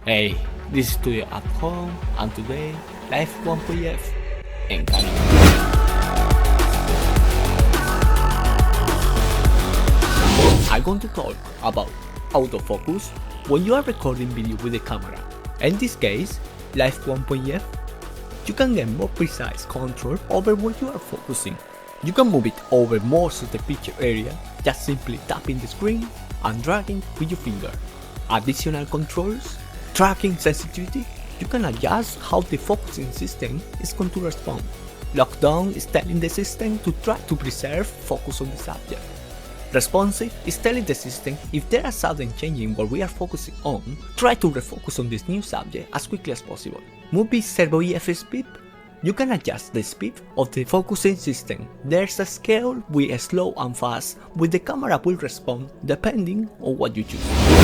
Hey, this is Studio at Home, and today, Live 1.f in Canon. I'm going to talk about autofocus when you are recording video with the camera. In this case, Live 1.f, you can get more precise control over what you are focusing. You can move it over most of the picture area, just simply tapping the screen and dragging with your finger. Additional controls, tracking sensitivity, you can adjust how the focusing system is going to respond. Lockdown is telling the system to try to preserve focus on the subject. Responsive is telling the system if there are sudden change in what we are focusing on, try to refocus on this new subject as quickly as possible. Movie Servo AF Speed, you can adjust the speed of the focusing system. There's a scale with slow and fast, which the camera will respond depending on what you choose.